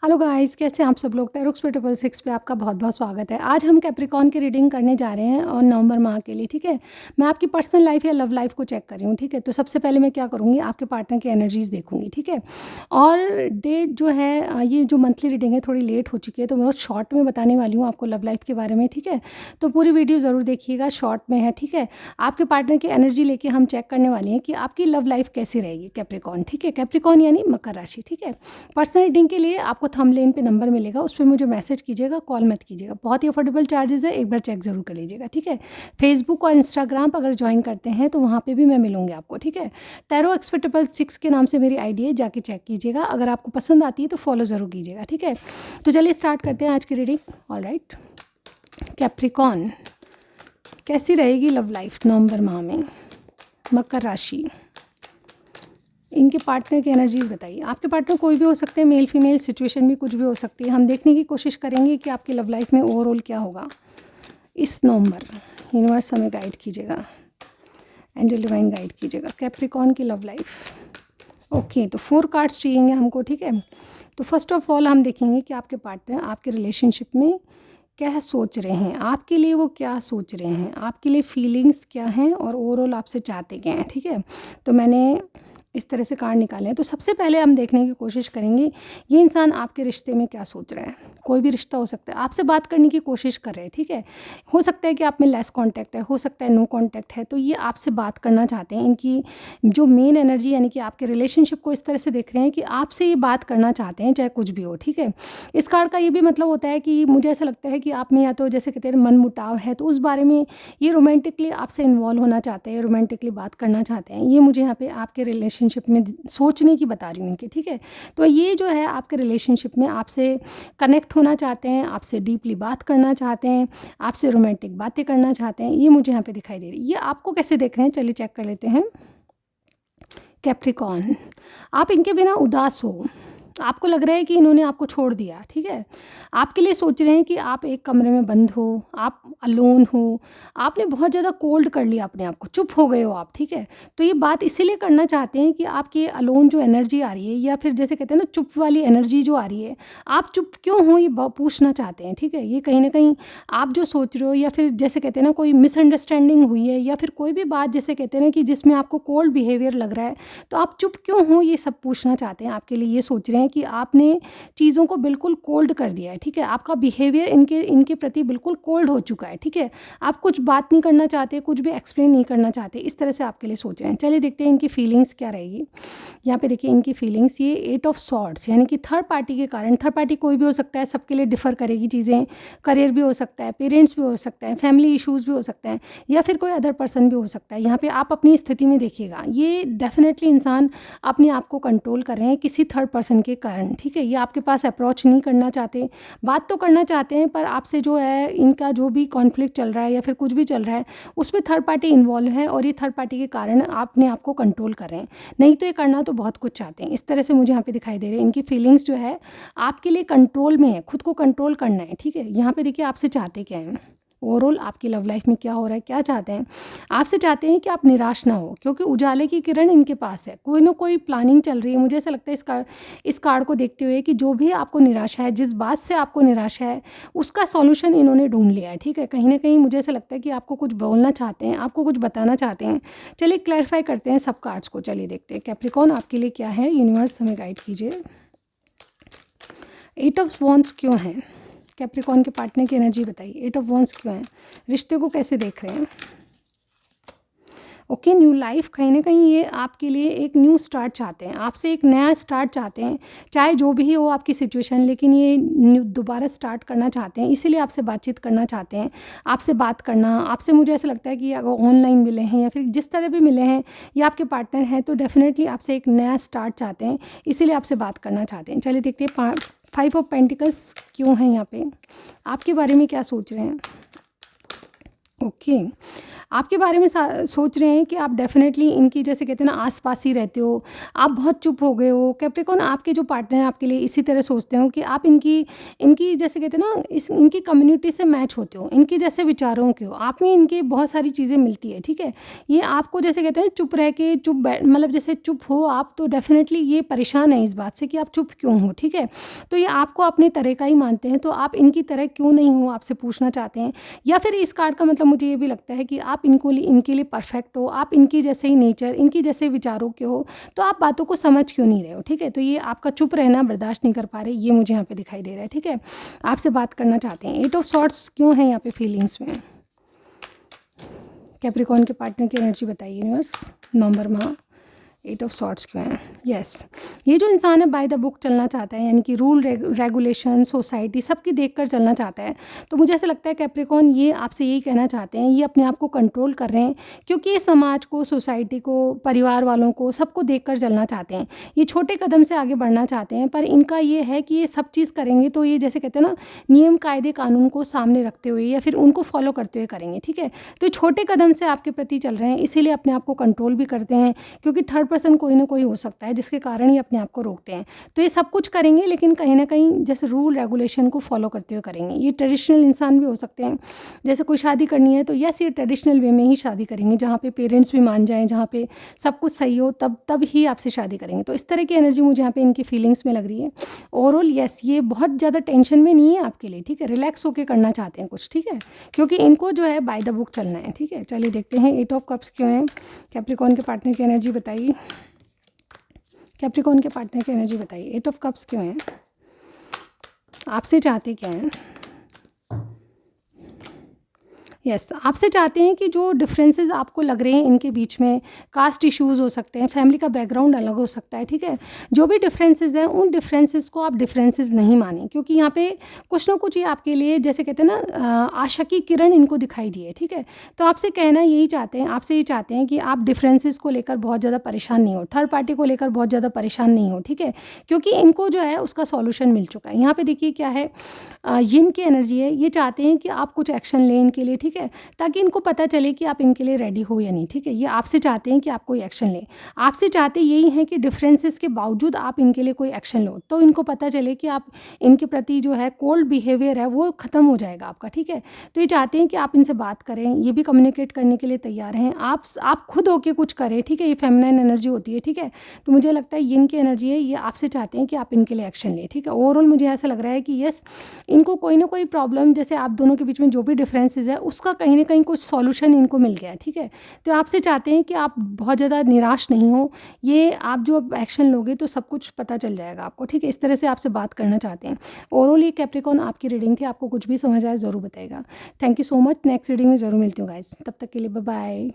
Hello guys, कैसे हैं आप सब लोग। टैरोक्स पे 666 पे आपका बहुत बहुत स्वागत है। आज हम कैप्रिकॉन की रीडिंग करने जा रहे हैं और नवंबर माह के लिए, ठीक है। मैं आपकी पर्सनल लाइफ या लव लाइफ को चेक कर रही हूँ, ठीक है। तो सबसे पहले मैं क्या करूँगी, आपके पार्टनर की एनर्जीज देखूंगी, ठीक है। और डेट जो है, ये जो मंथली रीडिंग है थोड़ी लेट हो चुकी है, तो मैं उस शॉर्ट में बताने वाली हूँ आपको लव लाइफ के बारे में, ठीक है। तो पूरी वीडियो ज़रूर देखिएगा, शॉर्ट में है, ठीक है। आपके पार्टनर की एनर्जी लेके हम चेक करने वाले हैं कि आपकी लव लाइफ कैसी रहेगी कैप्रिकॉन, ठीक है। कैप्रिकॉन यानी मकर राशि, ठीक है। पर्सनल रीडिंग के लिए आपको थंबनेल पे नंबर मिलेगा, उस पर मुझे मैसेज कीजिएगा, कॉल मत कीजिएगा। बहुत ही अफोर्डेबल चार्जेस है, एक बार चेक ज़रूर कर लीजिएगा, ठीक है। फेसबुक और इंस्टाग्राम पर अगर ज्वाइन करते हैं तो वहाँ पे भी मैं मिलूंगी आपको, ठीक है। टैरो एक्सपर्ट 6 के नाम से मेरी आईडी है, जाके चेक कीजिएगा। अगर आपको पसंद आती है तो फॉलो ज़रूर कीजिएगा, ठीक है। तो चलिए स्टार्ट करते हैं आज की रीडिंग। ऑलराइट, कैप्रिकॉन कैसी रहेगी लव लाइफ नवंबर माह में, मकर राशि, इनके पार्टनर की एनर्जीज बताइए। आपके पार्टनर कोई भी हो सकते हैं, मेल फीमेल, सिचुएशन भी कुछ भी हो सकती है। हम देखने की कोशिश करेंगे कि आपकी लव लाइफ में ओवरऑल क्या होगा इस नवंबर। यूनिवर्स हमें गाइड कीजिएगा, एंजल डिवाइन गाइड कीजिएगा, कैप्रिकॉन की लव लाइफ। ओके, तो 4 कार्ड्स चाहिए हमको, ठीक है। तो फर्स्ट ऑफ ऑल हम देखेंगे कि आपके पार्टनर आपके रिलेशनशिप में क्या सोच रहे हैं, आपके लिए वो क्या सोच रहे हैं, आपके लिए फीलिंग्स क्या हैं और ओवरऑल आपसे चाहते क्या हैं, ठीक है। तो मैंने इस तरह से कार्ड निकाले हैं। तो सबसे पहले हम देखने की कोशिश करेंगे ये इंसान आपके रिश्ते में क्या सोच रहा है। कोई भी रिश्ता हो सकता है, आपसे बात करने की कोशिश कर रहे हैं, ठीक है। हो सकता है कि आप में लेस कांटेक्ट है, हो सकता है नो कांटेक्ट है, तो ये आपसे बात करना चाहते हैं। इनकी जो मेन एनर्जी यानी कि आपके रिलेशनशिप को इस तरह से देख रहे हैं कि आपसे ये बात करना चाहते हैं, चाहे कुछ भी हो, ठीक है। इस कार्ड का ये भी मतलब होता है कि मुझे ऐसा लगता है कि आप में या तो जैसे कहते हैं मन मुटाव है, तो उस बारे में ये रोमांटिकली आपसे इन्वॉल्व होना चाहते हैं, रोमांटिकली बात करना चाहते हैं। ये मुझे यहाँ पे आपके रिलेशनशिप में सोचने की बता रही हूँ इनके, ठीक है। तो ये जो है आपके रिलेशनशिप में आपसे कनेक्ट होना चाहते हैं, आपसे डीपली बात करना चाहते हैं, आपसे रोमांटिक बातें करना चाहते हैं। ये मुझे यहाँ पे दिखाई दे रही है। ये आपको कैसे देख रहे हैं, चलिए चेक कर लेते हैं। कैप्रिकॉन, आप इनके बिना उदास हो, आपको लग रहा है कि इन्होंने आपको छोड़ दिया, ठीक है। आपके लिए सोच रहे हैं कि आप एक कमरे में बंद हो, आप अलोन हो, आपने बहुत ज़्यादा कोल्ड कर लिया अपने आप को, चुप हो गए हो आप, ठीक है। तो ये बात इसीलिए करना चाहते हैं कि आपकी अलोन जो एनर्जी आ रही है, या फिर जैसे कहते हैं ना चुप वाली एनर्जी जो आ रही है, आप चुप क्यों हो ये पूछना चाहते हैं, ठीक है। ये कहीं ना कहीं आप जो सोच रहे हो, या फिर जैसे कहते हैं ना कोई मिसअंडरस्टैंडिंग हुई है, या फिर कोई भी बात जैसे कहते हैं ना कि जिसमें आपको कोल्ड बिहेवियर लग रहा है, तो आप चुप क्यों हो ये सब पूछना चाहते हैं। आपके लिए ये सोच रहे हैं कि आपने चीज़ों को बिल्कुल कोल्ड कर दिया है, ठीक है। आपका बिहेवियर इनके प्रति बिल्कुल कोल्ड हो चुका है, ठीक है। आप कुछ बात नहीं करना चाहते, कुछ भी एक्सप्लेन नहीं करना चाहते, इस तरह से आपके लिए सोच रहे हैं। चलिए देखते हैं इनकी फीलिंग्स क्या रहेगी। यहाँ पे देखिए इनकी फीलिंग्स, ये 8 ऑफ सॉर्ड्स यानी कि थर्ड पार्टी के कारण, थर्ड पार्टी कोई भी हो सकता है, सबके लिए डिफर करेगी चीज़ें। करियर भी हो सकता है, पेरेंट्स भी हो सकता है, फैमिली इशूज़ भी हो सकते हैं, या फिर कोई अदर पर्सन भी हो सकता है। यहाँ पे आप अपनी स्थिति में देखिएगा, ये डेफिनेटली इंसान अपने आप को कंट्रोल कर रहे हैं किसी थर्ड पर्सन के कारण, ठीक है। ये आपके पास अप्रोच नहीं करना चाहते, बात तो करना चाहते हैं, पर आपसे जो है इनका जो भी कॉन्फ्लिक्ट चल रहा है या फिर कुछ भी चल रहा है, उसमें थर्ड पार्टी इन्वॉल्व है, और ये थर्ड पार्टी के कारण अपने आप को कंट्रोल कर रहे हैं। नहीं तो ये करना तो बहुत कुछ चाहते हैं, इस तरह से मुझे यहाँ पे दिखाई दे रहे हैं। इनकी फीलिंग्स जो है आपके लिए कंट्रोल में है, खुद को कंट्रोल करना है, ठीक है। यहाँ पे देखिए आपसे चाहते क्या हैं, ओवरऑल आपकी लव लाइफ में क्या हो रहा है, क्या चाहते हैं। आपसे चाहते हैं कि आप निराश ना हो, क्योंकि उजाले की किरण इनके पास है, कोई ना कोई प्लानिंग चल रही है। मुझे ऐसा लगता है इस कार्ड को देखते हुए कि जो भी आपको निराशा है, जिस बात से आपको निराशा है, उसका सॉल्यूशन इन्होंने ढूंढ लिया है, ठीक है। कहीं ना कहीं मुझे ऐसा लगता है कि आपको कुछ बोलना चाहते हैं, आपको कुछ बताना चाहते हैं। चलिए क्लैरिफाई करते हैं सब कार्ड्स को, चलिए देखते हैं कैप्रिकॉन आपके लिए क्या है। यूनिवर्स हमें गाइड कीजिए। 8 ऑफ वॉन्ड्स क्यों है, कैप्रिकॉन के पार्टनर की एनर्जी बताइए। 8 ऑफ वॉन्ड्स क्यों है, रिश्ते को कैसे देख रहे हैं। ओके, न्यू लाइफ, कहीं ना कहीं ये आपके लिए एक न्यू स्टार्ट चाहते हैं, आपसे एक नया स्टार्ट चाहते हैं, चाहे जो भी हो आपकी सिचुएशन, लेकिन ये न्यू दोबारा स्टार्ट करना चाहते हैं, इसीलिए आपसे बातचीत करना चाहते हैं। आपसे बात करना, आपसे मुझे ऐसा लगता है कि अगर ऑनलाइन मिले हैं या फिर जिस तरह भी मिले हैं, या आपके पार्टनर हैं, तो डेफिनेटली आपसे एक नया स्टार्ट चाहते हैं, इसीलिए आपसे बात करना चाहते हैं। चलिए देखते हैं 5 ऑफ पेंटिकल्स क्यों है यहाँ पे, आपके बारे में क्या सोच रहे हैं। ओके, आपके बारे में सोच रहे हैं कि आप डेफिनेटली इनकी जैसे कहते हैं ना आस-पास ही रहते हो, आप बहुत चुप हो गए हो। कैप्रिकॉर्न आपके जो पार्टनर हैं आपके लिए इसी तरह सोचते हो कि आप इनकी इनकी जैसे कहते हैं ना इनकी कम्युनिटी से मैच होते हो, इनके जैसे विचारों के हो, आप में इनकी बहुत सारी चीज़ें मिलती है, ठीक है। ये आपको जैसे कहते हैं चुप रह के मतलब जैसे चुप हो आप तो डेफिनेटली ये परेशान है इस बात से कि आप चुप क्यों हो, ठीक है। तो ये आपको अपने तरह का ही मानते हैं, तो आप इनकी तरह क्यों नहीं हो आपसे पूछना चाहते हैं। या फिर इस कार्ड का मतलब मुझे ये भी लगता है कि आप इनके लिए परफेक्ट हो, आप इनकी जैसे ही नेचर, इनकी जैसे विचारों के हो, तो आप बातों को समझ क्यों नहीं रहे हो, ठीक है। तो ये आपका चुप रहना बर्दाश्त नहीं कर पा रहे, ये मुझे यहाँ पे दिखाई दे रहा है, ठीक है। आपसे बात करना चाहते हैं। 8 ऑफ सॉर्ट्स क्यों है यहाँ पे फीलिंग्स में? कैप्रिकॉर्न के पार्टनर की एनर्जी बताइए यूनिवर्स, नवंबर माह 8 ऑफ सॉर्ट्स क्यों है? यस, ये जो इंसान है बाय द बुक चलना चाहता है, यानी कि रूल रेगुलेशन सोसाइटी सबकी देखकर चलना चाहता है। तो मुझे ऐसा लगता है कैप्रिकॉर्न ये आपसे यही कहना चाहते हैं, ये अपने आप को कंट्रोल कर रहे हैं क्योंकि ये समाज को, सोसाइटी को, परिवार वालों को, सबको देखकर चलना चाहते हैं। ये छोटे कदम से आगे बढ़ना चाहते हैं, पर इनका ये है कि ये सब चीज़ करेंगे तो ये जैसे कहते हैं ना नियम कायदे कानून को सामने रखते हुए या फिर उनको फॉलो करते हुए करेंगे, ठीक है। तो छोटे कदम से आपके प्रति चल रहे हैं, इसीलिए अपने आप को कंट्रोल भी करते हैं क्योंकि थर्ड पर्सन कोई ना कोई हो सकता है जिसके कारण ये अपने आप को रोकते हैं। तो ये सब कुछ करेंगे लेकिन कहीं ना कहीं जैसे रूल रेगुलेशन को फॉलो करते हुए करेंगे। ये ट्रेडिशनल इंसान भी हो सकते हैं, जैसे कोई शादी करनी है तो यस ये ट्रेडिशनल वे में ही शादी करेंगे, जहाँ पे पेरेंट्स भी मान जाएं, जहाँ पे सब कुछ सही हो, तब ही आपसे शादी करेंगे। तो इस तरह की एनर्जी मुझे यहाँ पे इनकी फीलिंग्स में लग रही है। ओवरऑल यस ये बहुत ज़्यादा टेंशन में नहीं है आपके लिए, ठीक है। रिलैक्स होकर करना चाहते हैं कुछ, ठीक है, क्योंकि इनको जो है बाय द बुक चलना है, ठीक है। चलिए देखते हैं 8 ऑफ कप्स क्यों है। कैप्रिकॉर्न के पार्टनर की एनर्जी बताइए। कैप्रिकॉर्न के पार्टनर की एनर्जी बताइए। 8 ऑफ कप्स क्यों है? आपसे चाहते क्या हैं? यस आपसे चाहते हैं कि जो डिफरेंसेस आपको लग रहे हैं इनके बीच में, कास्ट इश्यूज़ हो सकते हैं, फैमिली का बैकग्राउंड अलग हो सकता है, ठीक है। जो भी डिफरेंसेस हैं उन डिफरेंसेस को आप डिफरेंसेस नहीं मानें, क्योंकि यहाँ पे कुछ ना कुछ ये आपके लिए जैसे कहते हैं ना आशा की किरण इनको दिखाई दी है, ठीक है। तो आपसे कहना यही चाहते हैं, आपसे ये चाहते हैं कि आप डिफरेंसेस को लेकर बहुत ज़्यादा परेशान नहीं हो, थर्ड पार्टी को लेकर बहुत ज़्यादा परेशान नहीं हो, ठीक है, क्योंकि इनको जो है उसका सॉल्यूशन मिल चुका है। यहाँ पे देखिए क्या है, यिन की एनर्जी है, ये चाहते हैं कि आप कुछ एक्शन लें इनके लिए, ठीक है, ताकि इनको पता चले कि आप इनके लिए रेडी हो या नहीं, ठीक है। ये आपसे चाहते हैं कि आप कोई एक्शन लें, आपसे चाहते यही हैं कि डिफरेंसेस के बावजूद आप इनके लिए कोई एक्शन लो, तो इनको पता चले कि आप इनके प्रति जो है कोल्ड बिहेवियर है वो ख़त्म हो जाएगा आपका, ठीक है। तो ये चाहते हैं कि आप इनसे बात करें, ये भी कम्युनिकेट करने के लिए तैयार हैं, आप खुद होके कुछ करें, ठीक है। ये फेमिनाइन एनर्जी होती है, ठीक है। तो मुझे लगता है यिन की एनर्जी है, ये आपसे चाहते हैं कि आप इनके लिए एक्शन लें, ठीक है। ओवरऑल मुझे ऐसा लग रहा है कि यस इनको कोई ना कोई प्रॉब्लम, जैसे आप दोनों के बीच में जो भी डिफरेंसेस है उसका कहीं ना कहीं कुछ सॉल्यूशन इनको मिल गया है, ठीक है। तो आपसे चाहते हैं कि आप बहुत ज़्यादा निराश नहीं हो, ये आप जो एक्शन लोगे तो सब कुछ पता चल जाएगा आपको, ठीक है। इस तरह से आपसे बात करना चाहते हैं। ओवरऑल ये कैप्रिकॉर्न आपकी रीडिंग थी, आपको कुछ भी समझ आए ज़रूर बताएगा। Thank you so much, next reading में ज़रूर मिलती हूँ गाइस, तब तक के लिए बाय बाय।